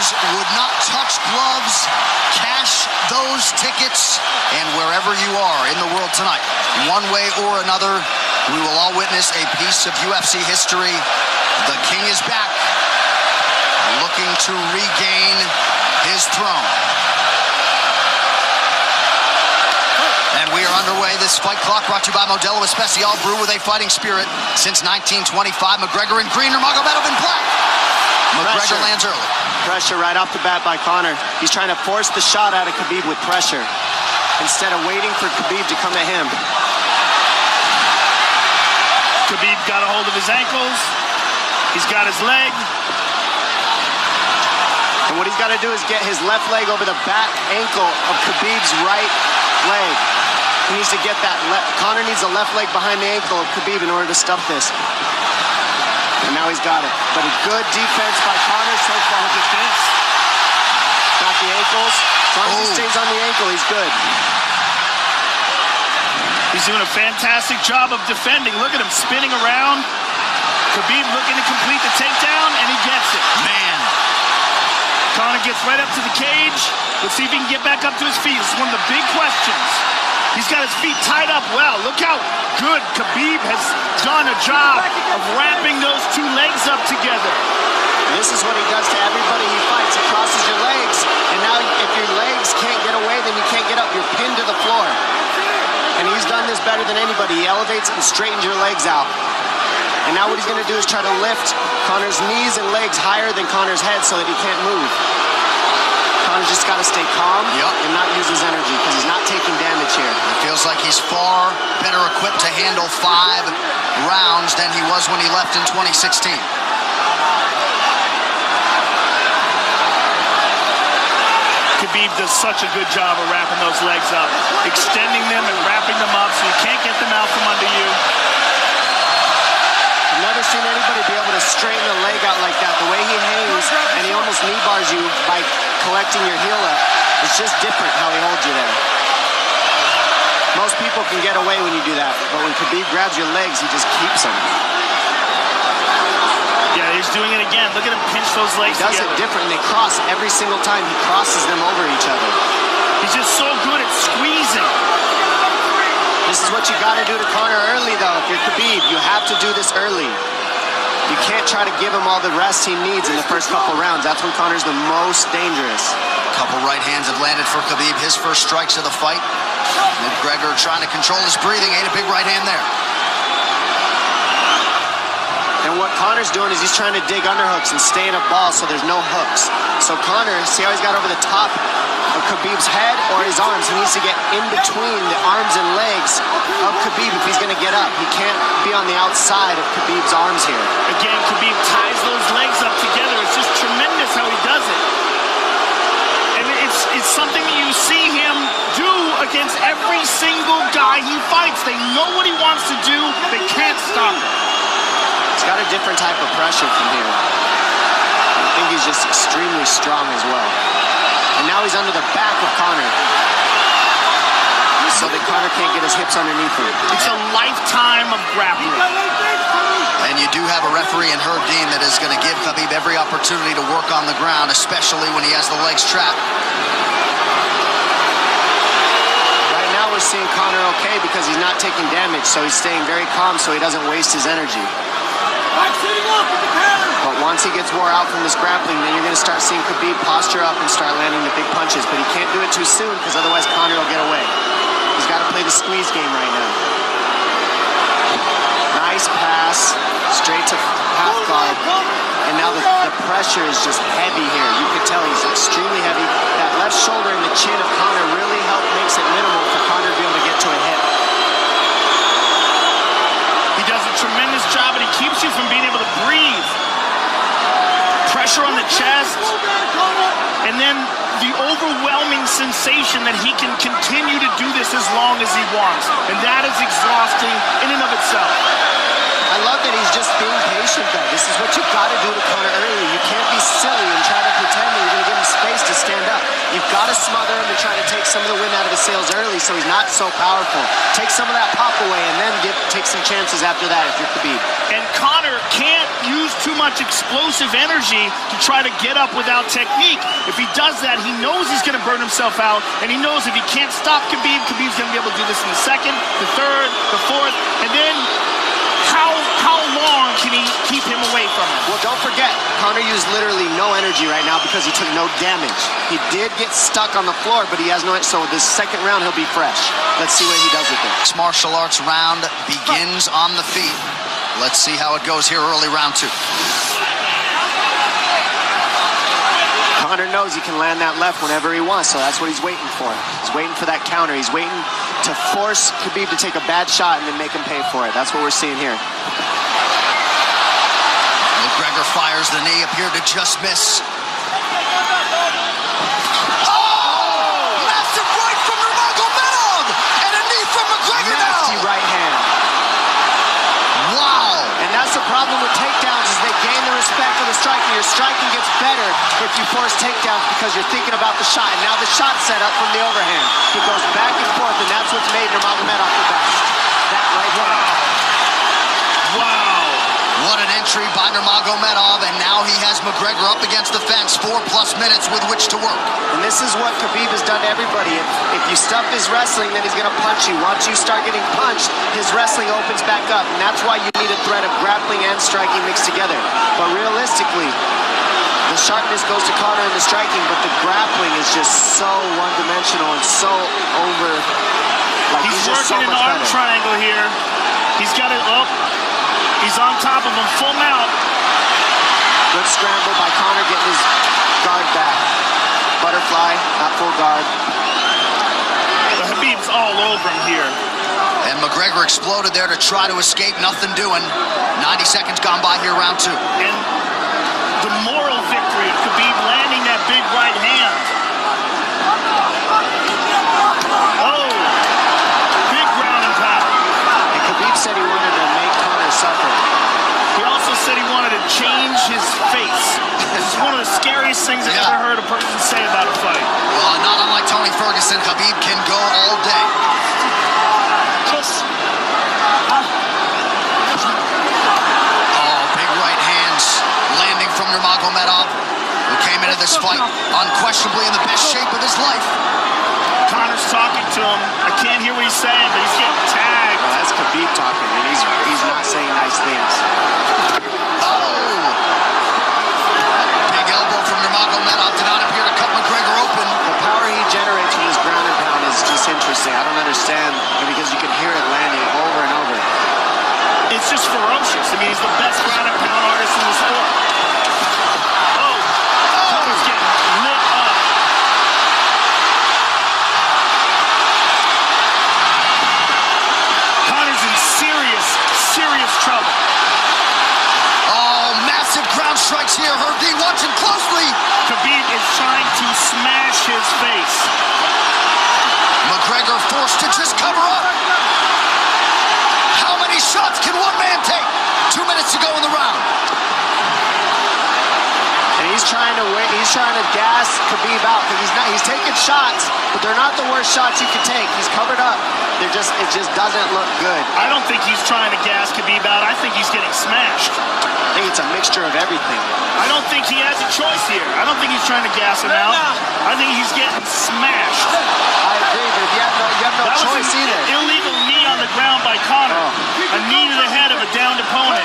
Fans would not touch gloves, cash those tickets, and wherever you are in the world tonight, one way or another, we will all witness a piece of UFC history. The King is back, looking to regain his throne. And we are underway. This fight clock brought to you by Modelo Especial, brew with a fighting spirit since 1925. McGregor in green, Nurmagomedov in black. McGregor lands early. Pressure right off the bat by Conor. He's trying to force the shot out of Khabib with pressure instead of waiting for Khabib to come at him. Khabib got a hold of his ankles. He's got his leg. And what he's got to do is get his left leg over the back ankle of Khabib's right leg. He needs to get that Conor needs a left leg behind the ankle of Khabib in order to stop this. And now he's got it. But a good defense by Conor so far. Defense. Got the ankles. As long as he stays on the ankle, he's good. He's doing a fantastic job of defending. Look at him spinning around. Khabib looking to complete the takedown, and he gets it. Man. Conor gets right up to the cage. Let's see if he can get back up to his feet. This is one of the big questions. He's got his feet tied up well. Look how good Khabib has done a job of wrapping those two legs up together. This is what he does to everybody he fights. He crosses your legs, and now if your legs can't get away, then you can't get up. You're pinned to the floor. And he's done this better than anybody. He elevates and straightens your legs out. And now what he's going to do is try to lift Conor's knees and legs higher than Conor's head so that he can't move. Conor's just got to stay calm and not use his energy because he's not taking damage here. It feels like he's far better equipped to handle 5 rounds than he was when he left in 2016. Khabib does such a good job of wrapping those legs up, extending them and wrapping them up so you can't get them out from under you. I've never seen anybody be able to straighten a leg out like that. The way he hangs, and he almost knee bars you by collecting your heel up. It's just different how he holds you there. Most people can get away when you do that, but when Khabib grabs your legs, he just keeps them. Yeah, he's doing it again. Look at him pinch those legs together. He does it different, and they cross every single time. He crosses them over each other. He's just so good at squeezing. This is what you got to do to Conor early, though. If you're Khabib, you have to do this early. You can't try to give him all the rest he needs in the first couple rounds. That's when Conor's the most dangerous. Couple right hands have landed for Khabib. His first strikes of the fight. McGregor trying to control his breathing. Ate a big right hand there. And what Conor's doing is he's trying to dig underhooks and stay in a ball so there's no hooks. So Conor, see how he's got over the top of Khabib's head or his arms? He needs to get in between the arms and legs of Khabib if he's going to get up. He can't be on the outside of Khabib's arms here. Again, Khabib ties those legs up together. It's just tremendous how he does it. And it's something that you see him do against every single guy he fights. They know what he wants to do. They can't stop him. He's got a different type of pressure from here. I think he's just extremely strong as well. And now he's under the back of Conor. So that Conor can't get his hips underneath him. It's a lifetime of grappling. And you do have a referee in Herb Dean that is going to give Khabib every opportunity to work on the ground, especially when he has the legs trapped. Right now we're seeing Conor okay because he's not taking damage, so he's staying very calm so he doesn't waste his energy. But once he gets wore out from this grappling, then you're going to start seeing Khabib posture up and start landing the big punches. But he can't do it too soon because otherwise Conor will get away. He's got to play the squeeze game right now. Nice pass, straight to half guard. And now the pressure is just heavy here. You can tell he's extremely heavy. That left shoulder and the chin of Conor really makes it minimal for Conor to be able to get to a hit. He does a tremendous job, and he keeps you from being able to breathe. Pressure on the chest, and then the overwhelming sensation that he can continue to do this as long as he wants. And that is exhausting in and of itself. I love that he's just being patient, though. This is what you've got to do to Conor early. You can't be silly and try to pretend that you're going to give him space to stand up. You've got to smother him and try to take some of the wind out of his sails early so he's not so powerful. Take some of that pop away and then take some chances after that if you're Khabib. And Conor can't use too much explosive energy to try to get up without technique. If he does that, he knows he's going to burn himself out, and he knows if he can't stop Khabib, Khabib's going to be able to do this in the second, the third, the fourth, and then how long can he keep him away from him? Well, don't forget, Conor used literally no energy right now because he took no damage. He did get stuck on the floor, but he has no, so this second round he'll be fresh. Let's see what he does with it. This martial arts round begins on the feet. Let's see how it goes here early round 2. Conor knows he can land that left whenever he wants, so that's what he's waiting for. He's waiting for that counter. He's waiting to force Khabib to take a bad shot and then make him pay for it. That's what we're seeing here. McGregor fires the knee, appeared to just miss. Massive right from Nurmagomedov! And a knee from McGregor now! Nasty right hand. Wow! And that's the problem with takedowns, is they gain the respect of the striking. Your striking gets better if you force takedowns because you're thinking about the shot. And now the shot's set up from the overhand. He goes back and forth, and that's what's made Nurmagomedov the best. That right hand. Wow. What an entry by Nurmagomedov, and now he has McGregor up against the fence, 4+ minutes with which to work. And this is what Khabib has done to everybody. If you stuff his wrestling, then he's going to punch you. Once you start getting punched, his wrestling opens back up, and that's why you need a threat of grappling and striking mixed together. But realistically, the sharpness goes to Conor in the striking, but the grappling is just so one-dimensional and so over. Like, He's just working so an much arm better. triangle here. He's got it up. He's on top of him, full mount. Good scramble by Conor, getting his guard back. Butterfly, not full guard. But Khabib's all over him here. And McGregor exploded there to try to escape, nothing doing. 90 seconds gone by here, round 2. And the moral victory of Khabib landing that big right hand. Oh, big ground and pound. And Khabib said he wanted to make Conor suffer. He also said he wanted to change his face. This is one of the scariest things I've ever heard a person say about a fight. Well, not unlike Tony Ferguson, Khabib can go all day. Oh, big right hands landing from Nurmagomedov, who came into this fight unquestionably in the best shape of his life. Conor's talking to him. I can't hear what he's saying, but he's getting tagged. Well, that's Khabib talking, and he's not saying nice things. Oh! Big elbow from Nurmagomedov did not appear to cut McGregor open. The power he generates from this ground and pound is just interesting. I don't understand, because you can hear it landing over and over. It's just ferocious. I mean, he's the best ground and pound artist in the sport. Oh, Conor's getting lit up. Conor's in serious, serious trouble. Oh, massive ground strikes here. Herdy watching closely. Khabib is trying to smash his face. McGregor forced to just cover up. How many shots can one man take? 2 minutes to go in the round. And he's trying to wait. He's trying to gas Khabib out because he's taking shots, but they're not the worst shots you can take. He's covered up. It just doesn't look good. I don't think he's trying to gas Khabib out. I think he's getting smashed. I think it's a mixture of everything. I don't think he has a choice here. I don't think he's trying to gas him out. I think he's getting smashed. I agree, but you have no That was choice an either. illegal knee on the ground by Conor. A knee to the head of a downed opponent.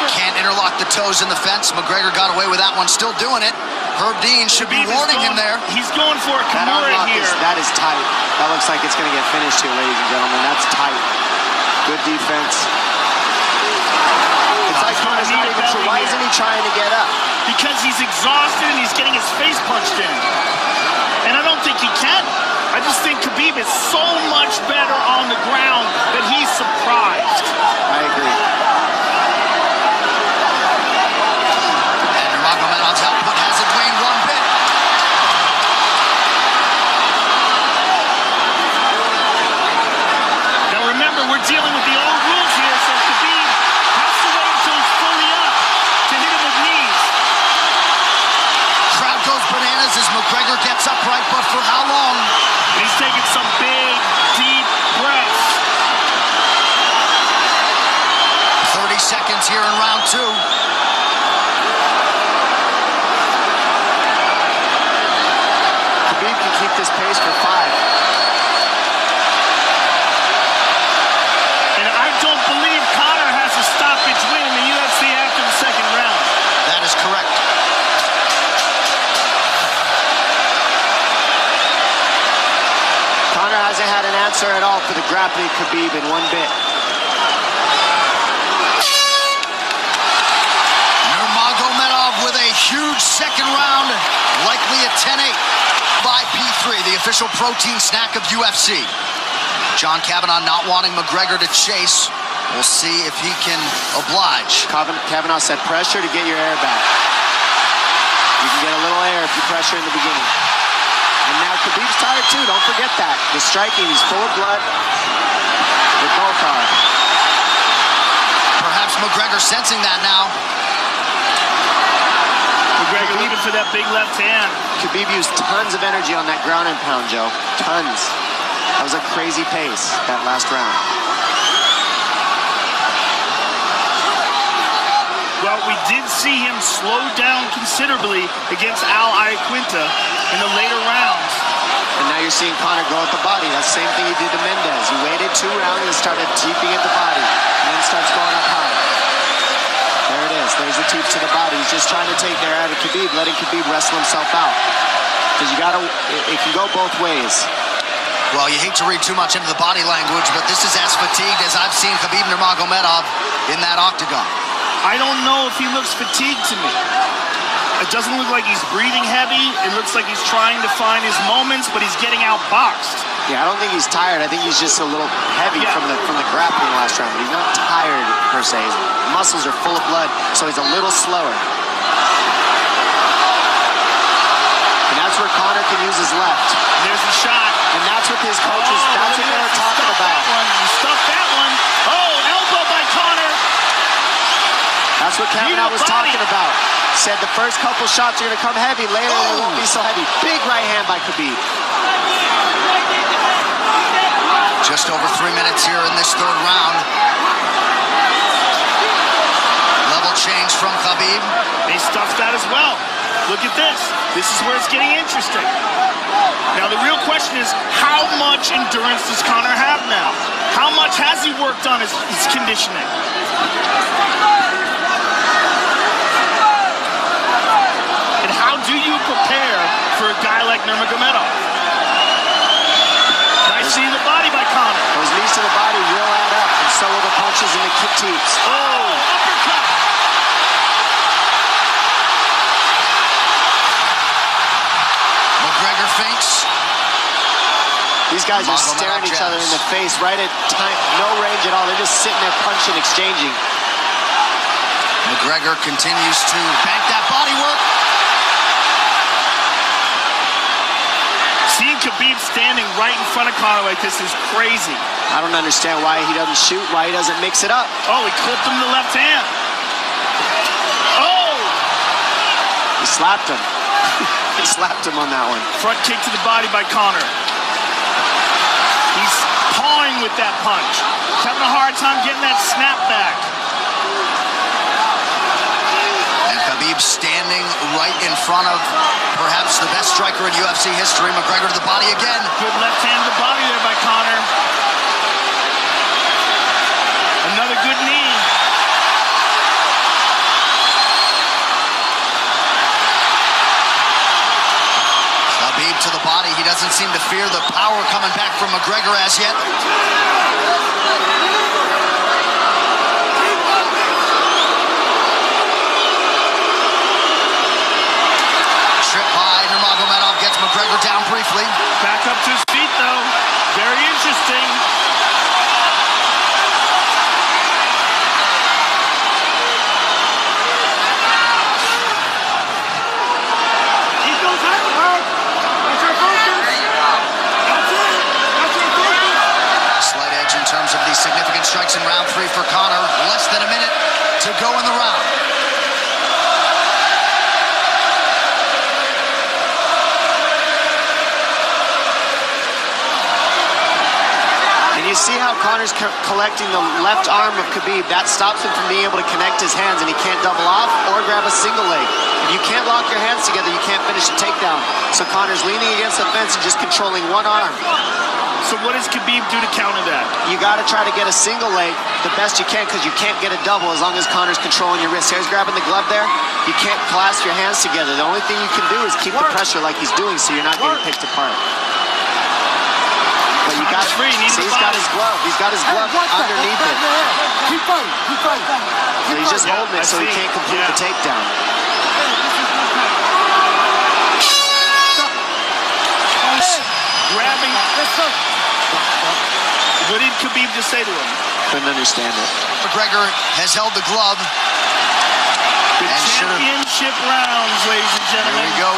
Can't interlock the toes in the fence. McGregor got away with that one, still doing it. Herb Dean should be warning him there. He's going for a That Kimura unlock here. that is tight. That looks like it's going to get finished here, ladies and gentlemen. That's tight. Good defense. It's like Conor's not even sure. Why isn't he trying to get up? Because he's exhausted and he's getting his face punched in. And I don't think he can. I just think Khabib is so much better on the ground that he's surprised. I agree. And Nurmagomedov's output hasn't waned one bit. Now remember, we're dealing with the old rules here, so Khabib has to wait until he's fully up to hit him with knees. Crowd goes bananas as McGregor gets upright, but for how long? He's taking some big, deep here in round 2. Khabib can keep this pace for 5. And I don't believe Conor has a stoppage win in the UFC after the second round. That is correct. Conor hasn't had an answer at all for the grappling Khabib in one bit. Nurmagomedov with a huge second round, likely a 10-8 by P3, the official protein snack of UFC. John Kavanagh not wanting McGregor to chase. We'll see if he can oblige. Kavanagh said pressure to get your air back. You can get a little air if you pressure in the beginning. And now Khabib's tired too, don't forget that. The striking, he's full of blood. They both are. Perhaps McGregor sensing that now. McGregor looking for that big left hand. Khabib used tons of energy on that ground and pound, Joe. Tons. That was a crazy pace, that last round. Well, we did see him slow down considerably against Al Iaquinta in the later rounds. And now you're seeing Conor go at the body. That's the same thing he did to Mendez. He waited 2 rounds and started teeping at the body. And then starts going up high. There it is. There's the teep to the body. He's just trying to take their out of Khabib, letting Khabib wrestle himself out. Because you gotta, it can go both ways. Well, you hate to read too much into the body language, but this is as fatigued as I've seen Khabib Nurmagomedov in that octagon. I don't know if he looks fatigued to me. It doesn't look like he's breathing heavy. It looks like he's trying to find his moments, but he's getting outboxed. Yeah, I don't think he's tired. I think he's just a little heavy from the grappling last round. But he's not tired per se. His muscles are full of blood, so he's a little slower. And that's where Conor can use his left. There's the shot. And that's what his coaches, that's what they were talking about. He stuffed that one. Oh, elbow by Conor. That's what Kavanagh was talking about. Said the first couple shots are going to come heavy. Later, they won't be so heavy. Big right hand by Khabib. Just over 3 minutes here in this third round. Level change from Khabib. They stuffed that as well. Look at this. This is where it's getting interesting. Now, the real question is, how much endurance does Conor have now? How much has he worked on his conditioning? And how do you prepare for a guy like Nurmagomedov? Nice seeing the body by Conor. Those knees to the body will add up, and so will the punches and the kick teeps. Oh, uppercut. McGregor feints. These guys are staring each other in the face right at time, no range at all. They're just sitting there punching, exchanging. McGregor continues to bank that body work. Seeing Khabib standing right in front of Conor like this is crazy. I don't understand why he doesn't shoot, why he doesn't mix it up. Oh, he clipped him to the left hand. Oh! He slapped him. He slapped him on that one. Front kick to the body by Conor. He's pawing with that punch. He's having a hard time getting that snap back. And Khabib standing right in front of perhaps the best striker in UFC history. McGregor to the body again. Good left hand to the body there by Conor. Another good knee. Khabib to the body. He doesn't seem to fear the power coming back from McGregor as yet. Trip by Nurmagomedov gets McGregor down briefly. Back up to his feet, though. Very interesting. Slight edge in terms of the significant strikes in round 3 for Conor. Less than a minute to go in the round. And you you see how Conor's collecting the left arm of Khabib? That stops him from being able to connect his hands, and he can't double off or grab a single leg. If you can't lock your hands together, you can't finish a takedown. So Conor's leaning against the fence and just controlling one arm. So what does Khabib do to counter that? You got to try to get a single leg the best you can, because you can't get a double as long as Conor's controlling your wrist. Here's grabbing the glove there. You can't clasp your hands together. The only thing you can do is keep the pressure like he's doing, so you're not getting picked apart. But you got free. See, he's got his glove. He's got his glove underneath it. Keep fighting. Keep fighting. So he's just holding it so he can't complete the takedown. Grabbing. What did Khabib just say to him? Couldn't understand it. McGregor has held the glove. The championship rounds, ladies and gentlemen. Here we go.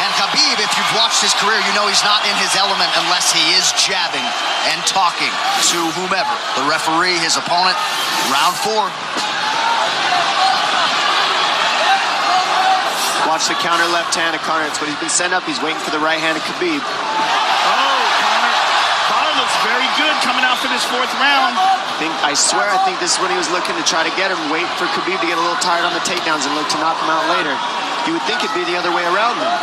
And Khabib, if you've watched his career, you know he's not in his element unless he is jabbing and talking to whomever. The referee, his opponent, round 4. Watch the counter left hand of Conor. It's what he's been setting up. He's waiting for the right hand of Khabib. Oh, Conor looks very good coming out for this 4th round. I swear, I think this is when he was looking to try to get him, wait for Khabib to get a little tired on the takedowns and look to knock him out later. You would think it'd be the other way around, though.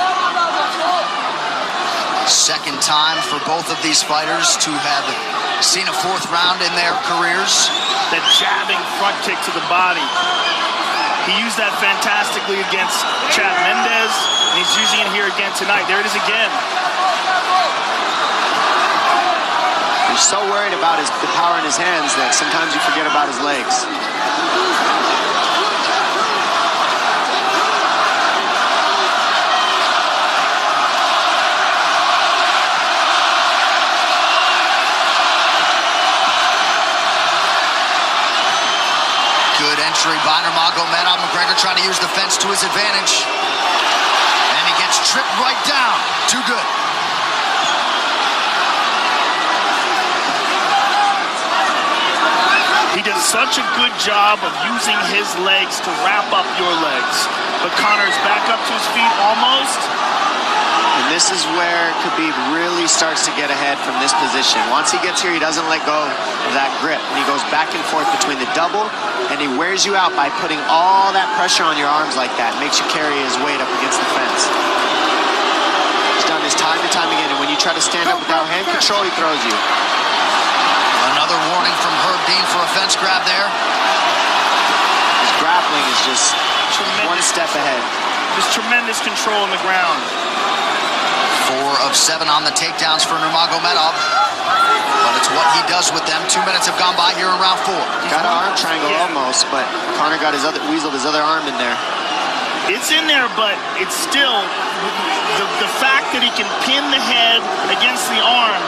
Second time for both of these fighters to have seen a 4th round in their careers. That jabbing front kick to the body. He used that fantastically against Chad Mendes, and he's using it here again tonight. There it is again. He's so worried about the power in his hands that sometimes you forget about his legs. Good entry by Nurmagomedov. McGregor trying to use the fence to his advantage. And he gets tripped right down. Too good. He does such a good job of using his legs to wrap up your legs. But Conor's back up to his feet almost. And this is where Khabib really starts to get ahead from this position. Once he gets here, he doesn't let go of that grip. And he goes back and forth between the double, and he wears you out by putting all that pressure on your arms like that. Makes you carry his weight up against the fence. He's done this time and time again, and when you try to stand up without hand control, he throws you. Another warning from Herb Dean for a fence grab there. His grappling is just one step ahead. Just tremendous control on the ground. 4 of 7 on the takedowns for Nurmagomedov. But it's what he does with them. 2 minutes have gone by here in round 4. Got an arm triangle almost, but Conor got weaseled his other arm in there. It's in there, but it's still the fact that he can pin the head against the arm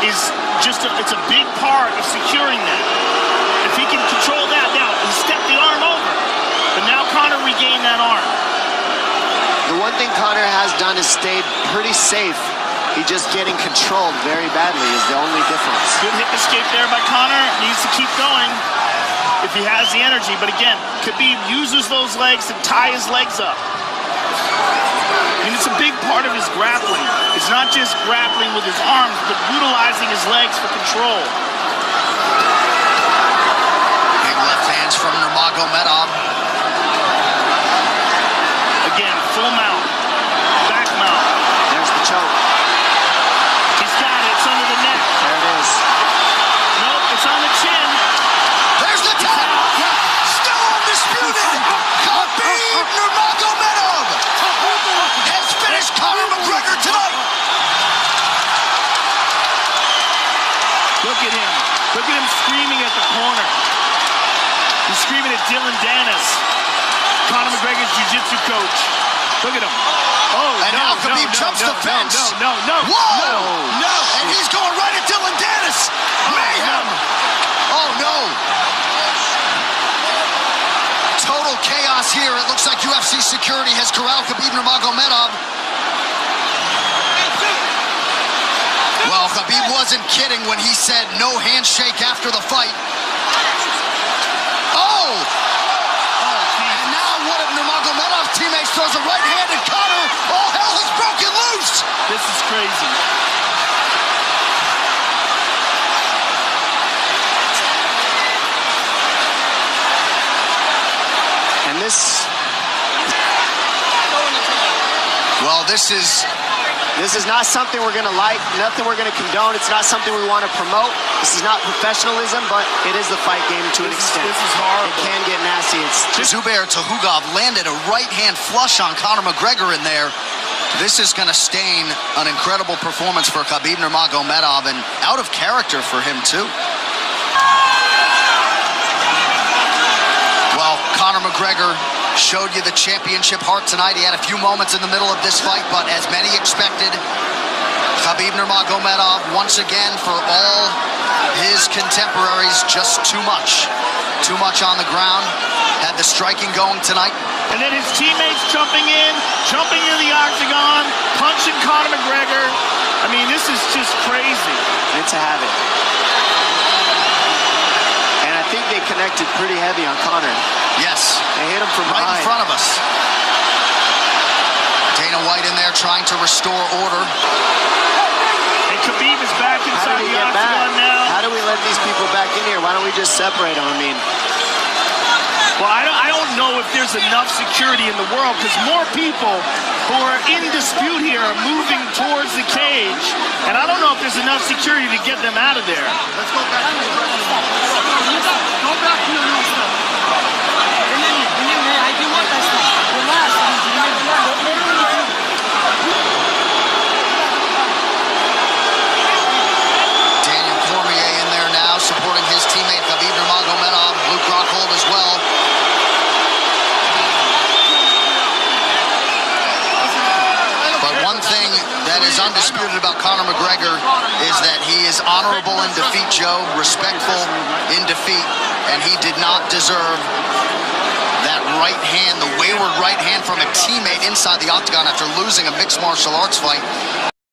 is just it's a big part of securing that. If he can control that, now he stepped the arm over, but now Conor regained that arm. The one thing Conor has done is stayed pretty safe. He's just getting controlled very badly is the only difference. Good hip escape there by Conor. Needs to keep going if he has the energy. But again, Khabib uses those legs to tie his legs up. And it's a big part of his grappling. It's not just grappling with his arms, but utilizing his legs for control. Big left hands from Nurmagomedov. Again, full mount, back mount. There's the choke. He's got it. It's under the neck. There it is. Nope, it's on the chin. There's the tap. Still undisputed. Khabib Nurmagomedov has finished Conor McGregor tonight. Look at him. Look at him screaming at the corner. He's screaming at Dylan Dennis, Conor McGregor's jiu-jitsu coach. Look at him. Oh, and now Khabib jumps the fence. No. Whoa! No! And he's going right at Dylan Dennis. Mayhem! Oh, no. Total chaos here. It looks like UFC security has corralled Khabib Nurmagomedov. Well, Khabib wasn't kidding when he said no handshake after the fight. Oh! And now one of Nurmagomedov's teammates throws a right hand at Conor. All hell has broken loose. This is crazy. Well, this is not something we're going to like, nothing we're going to condone. It's not something we want to promote. This is not professionalism, but it is the fight game to an extent. This is horrible. It can get nasty. Zubair Tukhugov landed a right-hand flush on Conor McGregor in there. This is going to stain an incredible performance for Khabib Nurmagomedov, and out of character for him, too. Well, Conor McGregor showed you the championship heart tonight. He had a few moments in the middle of this fight, but as many expected, Khabib Nurmagomedov, once again, for all his contemporaries, just too much. Too much on the ground. Had the striking going tonight. And then his teammates jumping into the octagon, punching Conor McGregor. I mean, this is just crazy. It's a habit. And I think they connected pretty heavy on Conor. Yes. They hit him from right behind. in front of us. Dana White in there trying to restore order. And Khabib is back inside the octagon now. How do we let these people back in here? Why don't we just separate them? I mean, well, I don't know if there's enough security in the world, because more people who are in dispute here are moving towards the cage, and I don't know if there's enough security to get them out of there. Let's go back. Go back to your room, sir. I do want that stuff. Relax. Daniel Cormier in there now, supporting his teammate Khabib Nurmagomedov. Luke Rockhold as well. But one thing that is undisputed about Conor McGregor is that he is honorable in defeat, Joe, respectful in defeat, and he did not deserve that right hand, the wayward right hand from a teammate inside the octagon after losing a mixed martial arts fight.